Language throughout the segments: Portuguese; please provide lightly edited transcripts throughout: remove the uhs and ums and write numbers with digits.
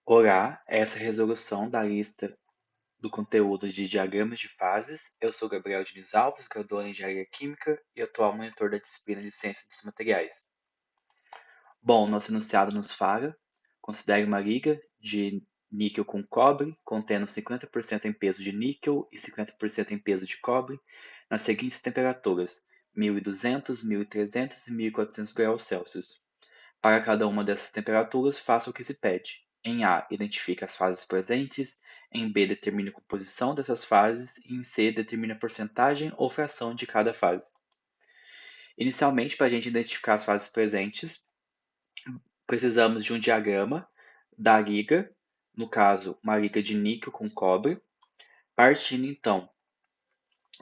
Olá, essa é a resolução da lista do conteúdo de diagramas de fases. Eu sou Gabriel Diniz Alves, graduando em Engenharia Química e atual monitor da disciplina de Ciência dos Materiais. Bom, nosso enunciado nos fala: considere uma liga de níquel com cobre, contendo 50% em peso de níquel e 50% em peso de cobre, nas seguintes temperaturas: 1200, 1300 e 1400 graus Celsius. Para cada uma dessas temperaturas, faça o que se pede. Em A, identifique as fases presentes. Em B, determine a composição dessas fases. E em C, determine a porcentagem ou fração de cada fase. Inicialmente, para a gente identificar as fases presentes, precisamos de um diagrama da liga, no caso, uma liga de níquel com cobre, partindo então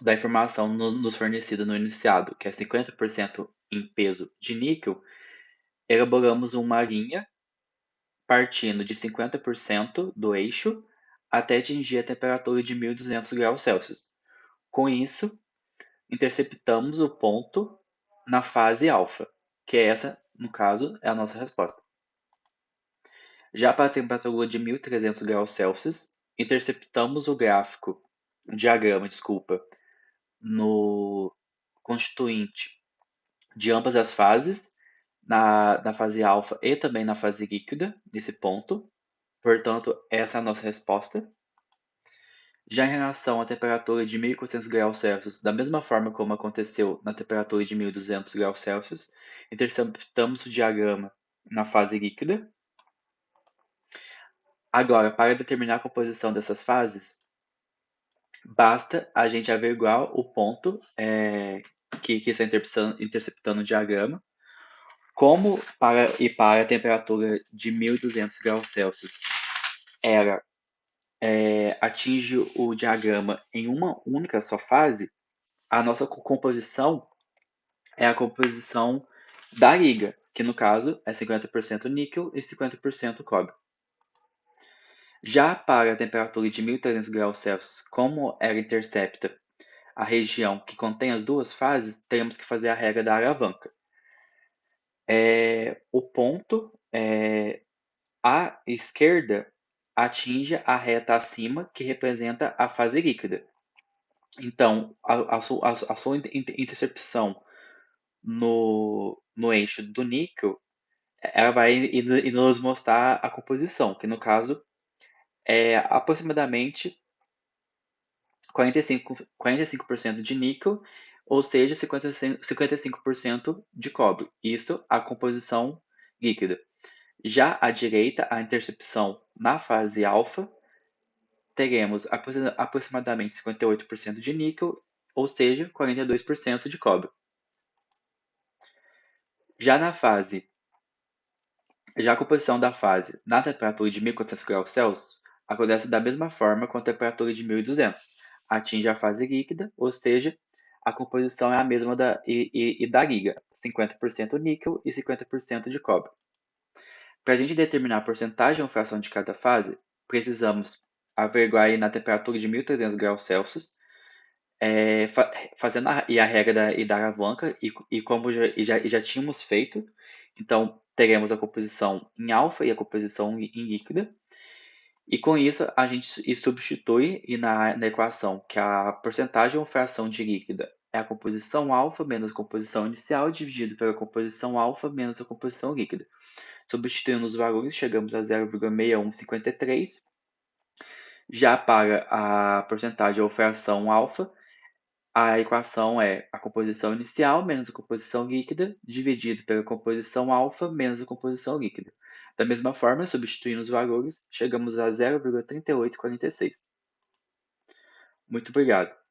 da informação nos fornecida no enunciado, que é 50% em peso de níquel, elaboramos uma linha partindo de 50% do eixo até atingir a temperatura de 1200 graus Celsius. Com isso, interceptamos o ponto na fase alfa, que é essa, no caso, é a nossa resposta. Já para a temperatura de 1300 graus Celsius, interceptamos o diagrama, no constituinte de ambas as fases, na fase alfa e também na fase líquida, nesse ponto. Portanto, essa é a nossa resposta. Já em relação à temperatura de 1400 graus Celsius, da mesma forma como aconteceu na temperatura de 1200 graus Celsius, interceptamos o diagrama na fase líquida. Agora, para determinar a composição dessas fases, basta a gente averiguar o ponto que está interceptando o diagrama, como para a temperatura de 1200 graus Celsius era atinge o diagrama em uma única só fase, a nossa composição é a composição da liga, que no caso é 50% níquel e 50% cobre. Já para a temperatura de 1300 graus Celsius, como ela intercepta a região que contém as duas fases, temos que fazer a regra da alavanca. O ponto à esquerda atinge a reta acima, que representa a fase líquida. Então, a sua intercepção no eixo do níquel, ela vai nos mostrar a composição, que no caso é aproximadamente 45% de níquel, ou seja, 55% de cobre. Isso a composição líquida. Já à direita, a intercepção na fase alfa, teremos aproximadamente 58% de níquel, ou seja, 42% de cobre. Já a composição da fase na temperatura de 1400 graus Celsius acontece da mesma forma com a temperatura de 1200. Atinge a fase líquida, ou seja, a composição é a mesma da liga, 50% níquel e 50% de cobre. Para a gente determinar a porcentagem ou fração de cada fase, precisamos averiguar aí na temperatura de 1300 graus Celsius, fazendo a regra da alavanca, e como já tínhamos feito, então teremos a composição em alfa e a composição em líquida, e com isso a gente substitui na equação que a porcentagem ou fração de líquida é a composição alfa menos a composição inicial dividido pela composição alfa menos a composição líquida. Substituindo os valores, chegamos a 0,6153. Já para a porcentagem ou fração alfa, a equação é a composição inicial menos a composição líquida dividido pela composição alfa menos a composição líquida. Da mesma forma, substituindo os valores, chegamos a 0,3846. Muito obrigado.